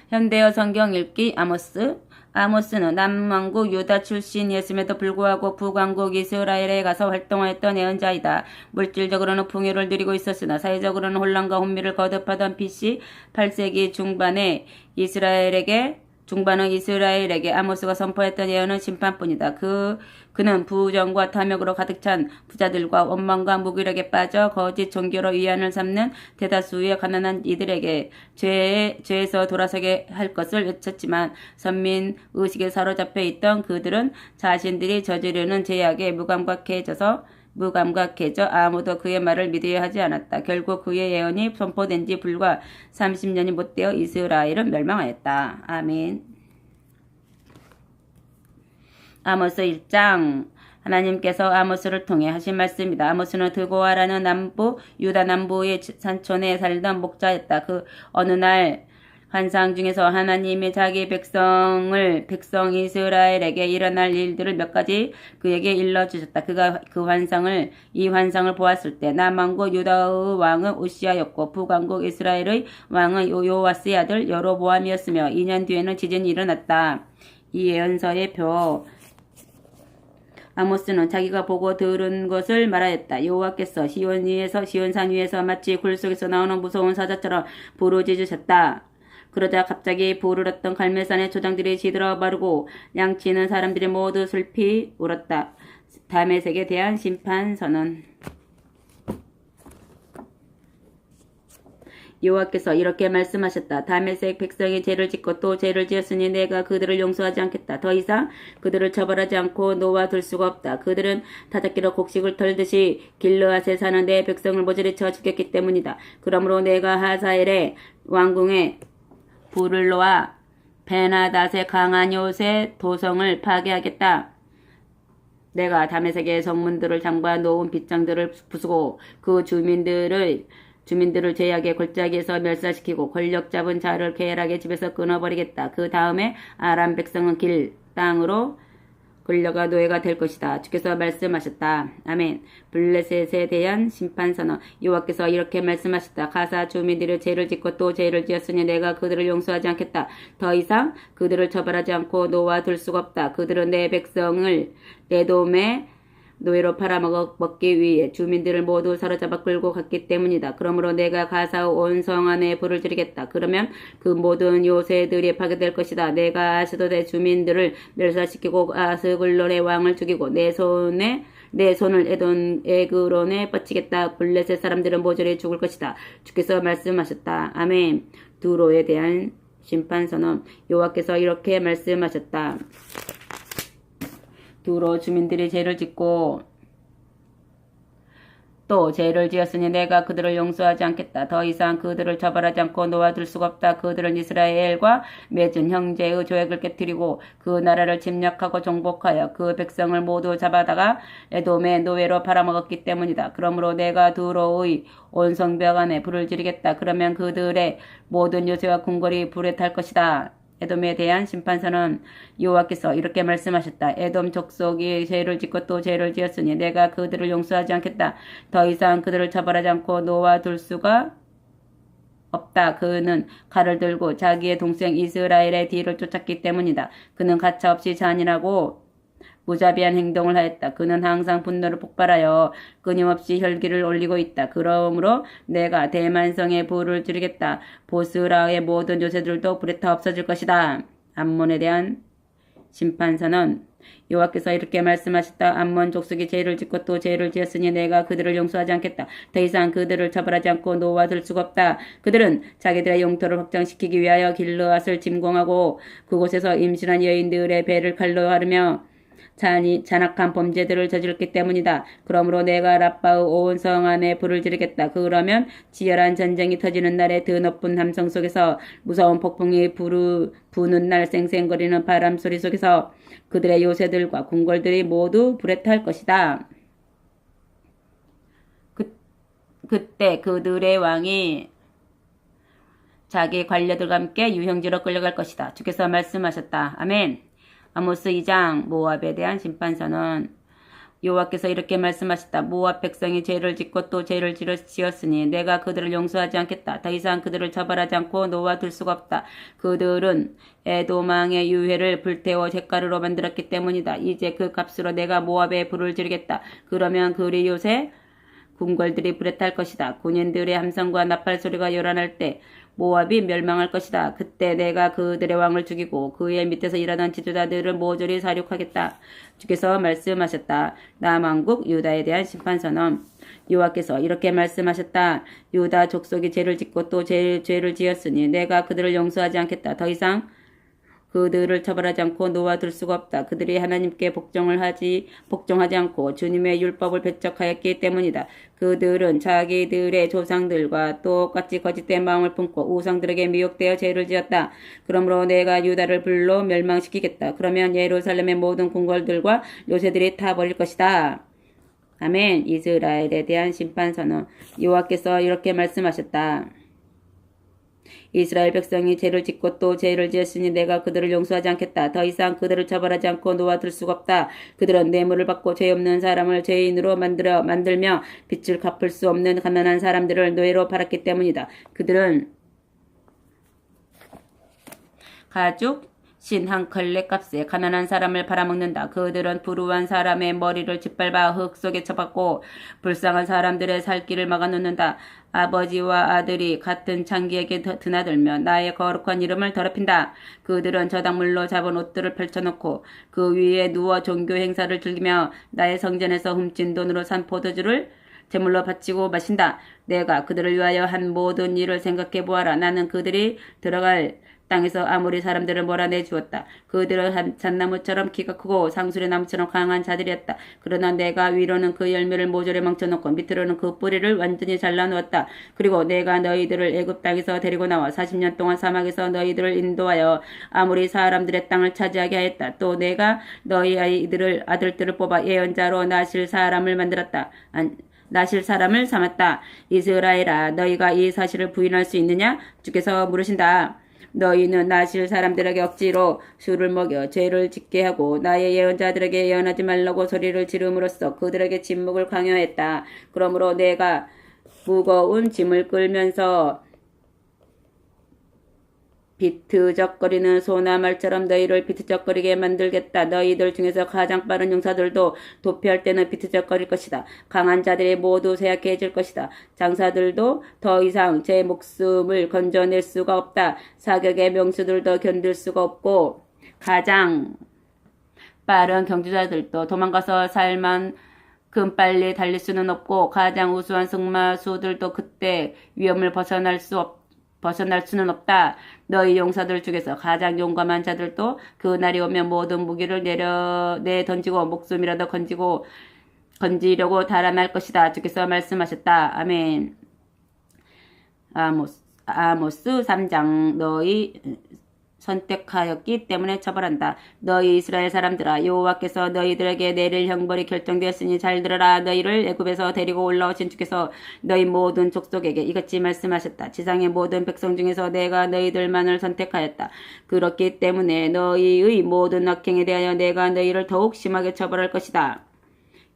현대어 성경 읽기 아모스. 아모스는 남왕국 유다 출신이었음에도 불구하고 북왕국 이스라엘에 가서 활동하였던 예언자이다. 물질적으로는 풍요를 누리고 있었으나 사회적으로는 혼란과 혼미를 거듭하던 BC 8세기 중반은 이스라엘에게 아모스가 선포했던 예언은 심판뿐이다. 그는 부정과 탐욕으로 가득 찬 부자들과 원망과 무기력에 빠져 거짓 종교로 위안을 삼는 대다수의 가난한 이들에게 죄에서 돌아서게 할 것을 외쳤지만 선민 의식에 사로잡혀 있던 그들은 자신들이 저지르는 죄악에 무감각해져 아무도 그의 말을 믿어야 하지 않았다. 결국 그의 예언이 선포된 지 불과 30년이 못 되어 이스라엘은 멸망하였다. 아멘. 아모스 1장. 하나님께서 아모스를 통해 하신 말씀이다. 아모스는 드고아라는 유다 남부의 산촌에 살던 목자였다. 그 어느 날 환상 중에서 하나님이 자기 백성 이스라엘에게 일어날 일들을 몇 가지 그에게 일러주셨다. 그가 이 환상을 보았을 때 남왕국 유다의 왕은 우시아였고 북왕국 이스라엘의 왕은 요아스의 아들 여로보암이었으며 2년 뒤에는 지진이 일어났다. 이 예언서의 표. 아모스는 자기가 보고 들은 것을 말하였다. 여호와께서 시온산 위에서 마치 굴 속에서 나오는 무서운 사자처럼 부르짖으셨다. 그러자 갑자기 불을 얻던 갈멜산의 초장들이 시들어 마르고 양치는 사람들이 모두 슬피 울었다. 다메섹에 대한 심판 선언. 여호와께서 이렇게 말씀하셨다. 다메섹 백성이 죄를 짓고 또 죄를 지었으니 내가 그들을 용서하지 않겠다. 더 이상 그들을 처벌하지 않고 놓아둘 수가 없다. 그들은 타작기로 곡식을 털듯이 길르앗에 사는 내 백성을 모조리 쳐 죽였기 때문이다. 그러므로 내가 하사엘의 왕궁에 불을 놓아 베나닷의 강한 요새 도성을 파괴하겠다. 내가 다메섹의 성문들을 잠가 놓은 빗장들을 부수고 그 주민들을 죄악의 골짜기에서 멸살시키고 권력 잡은 자를 쾌락의 집에서 끊어버리겠다. 그 다음에 아람 백성은 길 땅으로 끌려가 노예가 될 것이다. 주께서 말씀하셨다. 아멘. 블레셋에 대한 심판선언. 여호와께서 이렇게 말씀하셨다. 가사 주민들이 죄를 짓고 또 죄를 지었으니 내가 그들을 용서하지 않겠다. 더 이상 그들을 처벌하지 않고 놓아둘 수가 없다. 그들은 내 백성을 에돔의 노예로 팔아먹기 위해 주민들을 모두 사로잡아 끌고 갔기 때문이다. 그러므로 내가 가사 온 성 안에 불을 지르겠다. 그러면 그 모든 요새들이 파괴될 것이다. 내가 아스돗의 주민들을 멸살시키고 아스글론의 왕을 죽이고 내 손을 에그론에 뻗치겠다. 블레셋 사람들은 모조리 죽을 것이다. 주께서 말씀하셨다. 아멘. 두로에 대한 심판선언. 여호와께서 이렇게 말씀하셨다. 두로 주민들이 죄를 짓고 또 죄를 지었으니 내가 그들을 용서하지 않겠다. 더 이상 그들을 처벌하지 않고 놓아둘 수가 없다. 그들은 이스라엘과 맺은 형제의 조약을 깨뜨리고 그 나라를 침략하고 정복하여 그 백성을 모두 잡아다가 에돔의 노예로 팔아먹었기 때문이다. 그러므로 내가 두로의 온 성벽 안에 불을 지르겠다. 그러면 그들의 모든 요새와 궁궐이 불에 탈 것이다. 에돔에 대한 심판선언. 여호와께서 이렇게 말씀하셨다. 에돔 족속이 죄를 짓고 또 죄를 지었으니 내가 그들을 용서하지 않겠다. 더 이상 그들을 처벌하지 않고 놓아둘 수가 없다. 그는 칼을 들고 자기의 동생 이스라엘의 뒤를 쫓았기 때문이다. 그는 가차없이 잔인하고 무자비한 행동을 하였다. 그는 항상 분노를 폭발하여 끊임없이 혈기를 올리고 있다. 그러므로 내가 대만성에 불을 지르겠다. 보스라의 모든 요새들도 불에 타 없어질 것이다. 암몬에 대한 심판선언. 여호와께서 이렇게 말씀하셨다. 암몬 족속이 죄를 짓고 또 죄를 지었으니 내가 그들을 용서하지 않겠다. 더 이상 그들을 처벌하지 않고 놓아둘 수가 없다. 그들은 자기들의 영토를 확장시키기 위하여 길르앗을 침공하고 그곳에서 임신한 여인들의 배를 칼로 가르며 잔악한 범죄들을 저질렀기 때문이다. 그러므로 내가 라빠의 온 성 안에 불을 지르겠다. 그러면 치열한 전쟁이 터지는 날에 드높은 함성 속에서 무서운 폭풍이 부는 날 쌩쌩거리는 바람 소리 속에서 그들의 요새들과 궁궐들이 모두 불에 탈 것이다. 그때 그들의 왕이 자기 관료들과 함께 유형지로 끌려갈 것이다. 주께서 말씀하셨다. 아멘. 아모스 2장 모압에 대한 심판선언. 여호와께서 이렇게 말씀하셨다. 모압 백성이 죄를 짓고 또 죄를 지었으니 내가 그들을 용서하지 않겠다. 더 이상 그들을 처벌하지 않고 놓아둘 수가 없다. 그들은 에도망의 유해를 불태워 잿가루로 만들었기 때문이다. 이제 그 값으로 내가 모압에 불을 지르겠다. 그러면 그리 요새 궁궐들이 불에 탈 것이다. 군인들의 함성과 나팔 소리가 요란할 때 모압이 멸망할 것이다. 그때 내가 그들의 왕을 죽이고 그의 밑에서 일하던 지도자들을 모조리 사륙하겠다. 주께서 말씀하셨다. 남왕국 유다에 대한 심판선언. 여호와께서 이렇게 말씀하셨다. 유다 족속이 죄를 짓고 또 죄를 지었으니 내가 그들을 용서하지 않겠다. 더 이상 그들을 처벌하지 않고 놓아둘 수가 없다. 그들이 하나님께 복종하지 않고 주님의 율법을 배척하였기 때문이다. 그들은 자기들의 조상들과 똑같이 거짓된 마음을 품고 우상들에게 미혹되어 죄를 지었다. 그러므로 내가 유다를 불로 멸망시키겠다. 그러면 예루살렘의 모든 궁궐들과 요새들이 타버릴 것이다. 아멘. 이스라엘에 대한 심판선언. 여호와께서 이렇게 말씀하셨다. 이스라엘 백성이 죄를 짓고 또 죄를 지었으니 내가 그들을 용서하지 않겠다. 더 이상 그들을 처벌하지 않고 놓아둘 수가 없다. 그들은 뇌물을 받고 죄 없는 사람을 죄인으로 만들며 빚을 갚을 수 없는 가난한 사람들을 노예로 팔았기 때문이다. 그들은 가죽 한 걸레 값에 가난한 사람을 팔아먹는다. 그들은 불우한 사람의 머리를 짓밟아 흙 속에 쳐박고 불쌍한 사람들의 살 길을 막아놓는다. 아버지와 아들이 같은 창기에게 드나들며 나의 거룩한 이름을 더럽힌다. 그들은 저당물로 잡은 옷들을 펼쳐놓고 그 위에 누워 종교 행사를 즐기며 나의 성전에서 훔친 돈으로 산 포도주를 제물로 바치고 마신다. 내가 그들을 위하여 한 모든 일을 생각해 보아라. 나는 그들이 들어갈 땅에서 아무리 사람들을 몰아내 주었다. 그들은 잣나무처럼 키가 크고 상수리 나무처럼 강한 자들이었다. 그러나 내가 위로는 그 열매를 모조리 망쳐놓고 밑으로는 그 뿌리를 완전히 잘라놓았다. 그리고 내가 너희들을 애굽 땅에서 데리고 나와 40년 동안 사막에서 너희들을 인도하여 아무리 사람들의 땅을 차지하게 하였다. 또 내가 너희 아들들을 뽑아 예언자로 나실 사람을 삼았다. 이스라엘아, 너희가 이 사실을 부인할 수 있느냐? 주께서 물으신다. 너희는 나실 사람들에게 억지로 술을 먹여 죄를 짓게 하고 나의 예언자들에게 예언하지 말라고 소리를 지름으로써 그들에게 침묵을 강요했다. 그러므로 내가 무거운 짐을 끌면서 비트적거리는 소나 말처럼 너희를 비트적거리게 만들겠다. 너희들 중에서 가장 빠른 용사들도 도피할 때는 비트적거릴 것이다. 강한 자들이 모두 쇠약해질 것이다. 장사들도 더 이상 제 목숨을 건져낼 수가 없다. 사격의 명수들도 견딜 수가 없고 가장 빠른 경주자들도 도망가서 살만큼 빨리 달릴 수는 없고 가장 우수한 승마수들도 그때 위험을 벗어날 수는 없다. 너희 용사들 중에서 가장 용감한 자들도 그날이 오면 모든 무기를 내던지고 목숨이라도 건지려고 달아날 것이다. 주께서 말씀하셨다. 아멘. 아모스 3장. 너희 선택하였기 때문에 처벌한다. 너희 이스라엘 사람들아, 여호와께서 너희들에게 내릴 형벌이 결정되었으니 잘 들어라. 너희를 애굽에서 데리고 올라오신 주께서 너희 모든 족속에게 이같이 말씀하셨다. 지상의 모든 백성 중에서 내가 너희들만을 선택하였다. 그렇기 때문에 너희의 모든 악행에 대하여 내가 너희를 더욱 심하게 처벌할 것이다.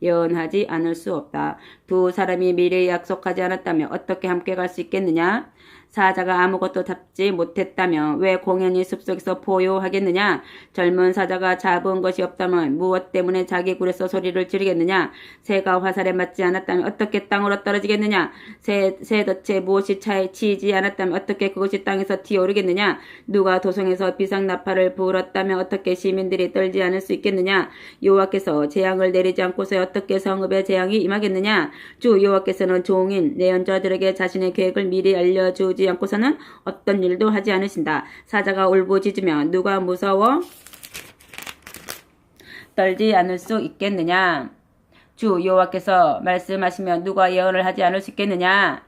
예언하지 않을 수 없다. 두 사람이 미리 약속하지 않았다면 어떻게 함께 갈 수 있겠느냐? 사자가 아무것도 잡지 못했다면 왜 공연히 숲속에서 포효하겠느냐? 젊은 사자가 잡은 것이 없다면 무엇 때문에 자기 굴에서 소리를 지르겠느냐? 새가 화살에 맞지 않았다면 어떻게 땅으로 떨어지겠느냐? 새덫에 무엇이 치이지 않았다면 어떻게 그것이 땅에서 튀어오르겠느냐? 누가 도성에서 비상나팔을 불었다면 어떻게 시민들이 떨지 않을 수 있겠느냐? 여호와께서 재앙을 내리지 않고서 어떻게 성읍에 재앙이 임하겠느냐? 주 여호와께서는 종인 예언자들에게 자신의 계획을 미리 알려주지 않고서는 어떤 일도 하지 않으신다. 사자가 울부짖으면 누가 무서워 떨지 않을 수 있겠느냐? 주 여호와께서 말씀하시면 누가 예언을 하지 않을 수 있겠느냐?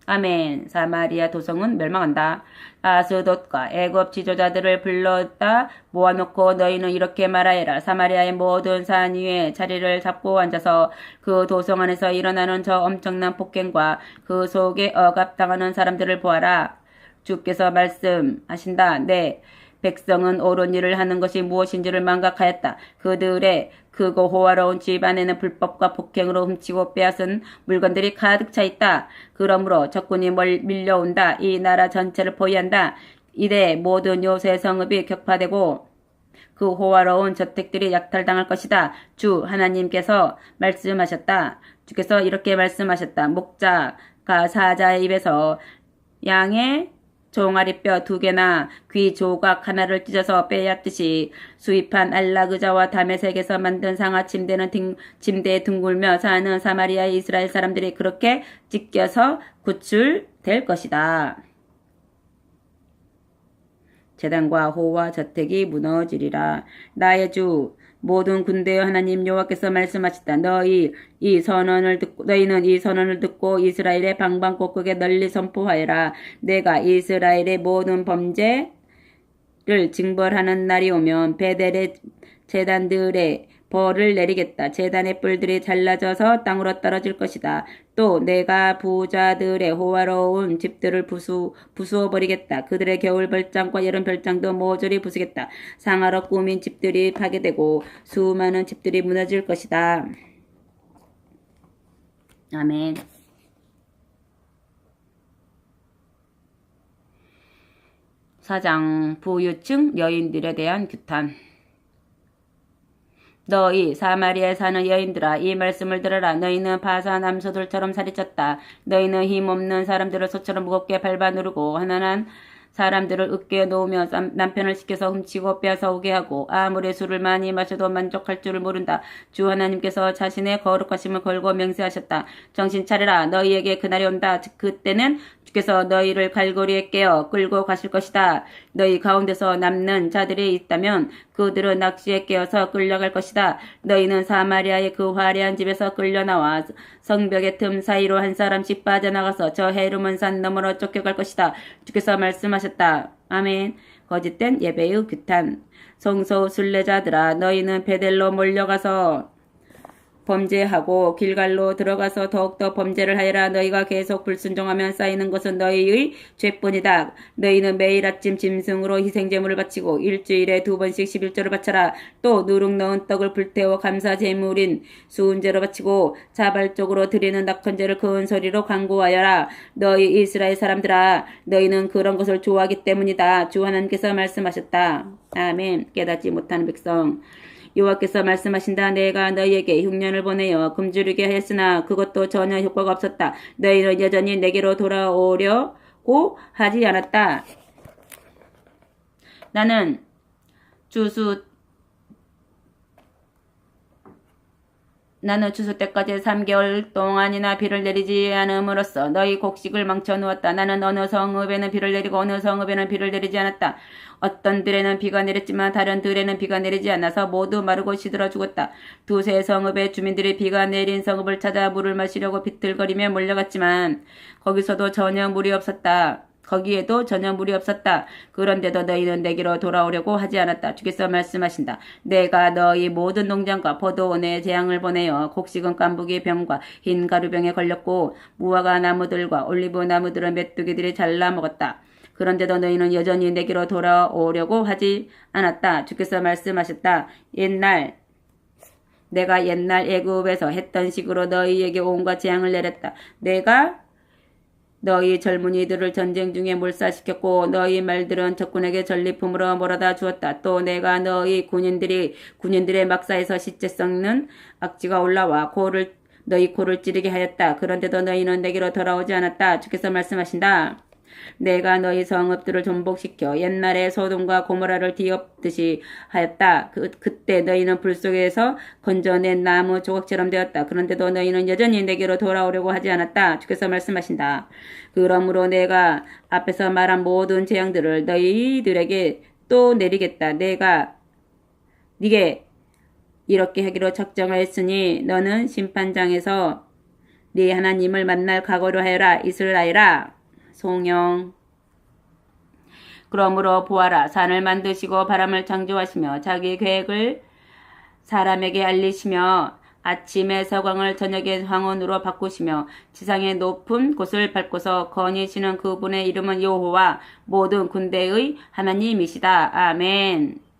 아멘. 사마리아 도성은 멸망한다. 아스돗과 애굽 지도자들을 불렀다 모아놓고 너희는 이렇게 말하여라. 사마리아의 모든 산 위에 자리를 잡고 앉아서 그 도성 안에서 일어나는 저 엄청난 폭행과 그 속에 억압당하는 사람들을 보아라. 주께서 말씀하신다. 네. 백성은 옳은 일을 하는 것이 무엇인지를 망각하였다. 그들의 크고 호화로운 집 안에는 불법과 폭행으로 훔치고 빼앗은 물건들이 가득 차 있다. 그러므로 적군이 밀려온다. 이 나라 전체를 포위한다. 이래 모든 요새 성읍이 격파되고 그 호화로운 저택들이 약탈당할 것이다. 주 하나님께서 말씀하셨다. 주께서 이렇게 말씀하셨다. 목자가 사자의 입에서 양의 종아리뼈 2개나 귀 조각 하나를 찢어서 빼앗듯이 수입한 알라그자와 다메섹에서 만든 상하 침대에 둥글며 사는 사마리아의 이스라엘 사람들이 그렇게 찢겨서 구출될 것이다. 제단과 호와 저택이 무너지리라. 나의 주 모든 군대의 하나님 여호와께서 말씀하셨다. 너희는 이 선언을 듣고 이스라엘의 방방곡곡에 널리 선포하여라. 내가 이스라엘의 모든 범죄를 징벌하는 날이 오면 베델의 제단들의 벌을 내리겠다. 제단의 뿔들이 잘라져서 땅으로 떨어질 것이다. 또 내가 부자들의 호화로운 집들을 부수어버리겠다. 그들의 겨울 별장과 여름 별장도 모조리 부수겠다. 상하로 꾸민 집들이 파괴되고 수많은 집들이 무너질 것이다. 아멘. 사장 부유층 여인들에 대한 규탄. 너희 사마리아에 사는 여인들아 이 말씀을 들어라. 너희는 바사 남소들처럼 살이 쪘다. 너희는 힘없는 사람들을 소처럼 무겁게 밟아 누르고 가난한 사람들을 으깨 놓으며 남편을 시켜서 훔치고 빼앗아오게 하고 아무리 술을 많이 마셔도 만족할 줄을 모른다. 주 하나님께서 자신의 거룩하심을 걸고 맹세하셨다. 정신 차려라. 너희에게 그날이 온다. 그때는 주께서 너희를 갈고리에 깨어 끌고 가실 것이다. 너희 가운데서 남는 자들이 있다면 그들은 낚시에 깨어서 끌려갈 것이다. 너희는 사마리아의 그 화려한 집에서 끌려나와 성벽의 틈 사이로 한 사람씩 빠져나가서 저 헤르몬 산 너머로 쫓겨갈 것이다. 주께서 말씀하셨다. 아멘. 거짓된 예배의 규탄. 성소 순례자들아 너희는 베델로 몰려가서 범죄하고 길갈로 들어가서 더욱더 범죄를 하여라. 너희가 계속 불순종하면 쌓이는 것은 너희의 죄뿐이다. 너희는 매일 아침 짐승으로 희생제물을 바치고 일주일에 2번씩 11조를 바쳐라. 또 누룩 넣은 떡을 불태워 감사 제물인 수은제로 바치고 자발적으로 드리는 낙헌제를 큰 소리로 간구하여라. 너희 이스라엘 사람들아 너희는 그런 것을 좋아하기 때문이다. 주 하나님께서 말씀하셨다. 아멘. 깨닫지 못하는 백성. 여호와께서 말씀하신다. 내가 너희에게 흉년을 보내어 굶주리게 하였으나 그것도 전혀 효과가 없었다. 너희는 여전히 내게로 돌아오려고 하지 않았다. 나는 추수 때까지 3개월 동안이나 비를 내리지 않음으로써 너희 곡식을 망쳐놓았다. 나는 어느 성읍에는 비를 내리고 어느 성읍에는 비를 내리지 않았다. 어떤 들에는 비가 내렸지만 다른 들에는 비가 내리지 않아서 모두 마르고 시들어 죽었다. 두세 성읍의 주민들이 비가 내린 성읍을 찾아 물을 마시려고 비틀거리며 몰려갔지만 거기에도 전혀 물이 없었다. 그런데도 너희는 내게로 돌아오려고 하지 않았다. 주께서 말씀하신다. 내가 너희 모든 농장과 포도원에 재앙을 보내어 곡식은 깐부기 병과 흰 가루병에 걸렸고 무화과 나무들과 올리브 나무들은 메뚜기들이 잘라 먹었다. 그런데도 너희는 여전히 내게로 돌아오려고 하지 않았다. 주께서 말씀하셨다. 내가 옛날 애굽에서 했던 식으로 너희에게 온갖 재앙을 내렸다. 내가 너희 젊은이들을 전쟁 중에 몰살시켰고 너희 말들은 적군에게 전리품으로 몰아다 주었다. 또 내가 너희 군인들의 막사에서 시체 썩는 악취가 올라와 너희 코를 찌르게 하였다. 그런데도 너희는 내게로 돌아오지 않았다. 주께서 말씀하신다. 내가 너희 성읍들을 전복시켜 옛날에 소돔과 고모라를 뒤엎듯이 하였다. 그때 너희는 불 속에서 건져낸 나무 조각처럼 되었다. 그런데도 너희는 여전히 내게로 돌아오려고 하지 않았다. 주께서 말씀하신다. 그러므로 내가 앞에서 말한 모든 재앙들을 너희들에게 또 내리겠다. 내가 네게 이렇게 하기로 작정하였으니 너는 심판장에서 네 하나님을 만날 각오를 하여라. 이스라엘아. 송영. 그러므로 보아라. 산을 만드시고 바람을 창조하시며 자기 계획을 사람에게 알리시며 아침의 서광을 저녁의 황혼으로 바꾸시며 지상의 높은 곳을 밟고서 거니시는 그분의 이름은 여호와 모든 군대의 하나님이시다. 아멘.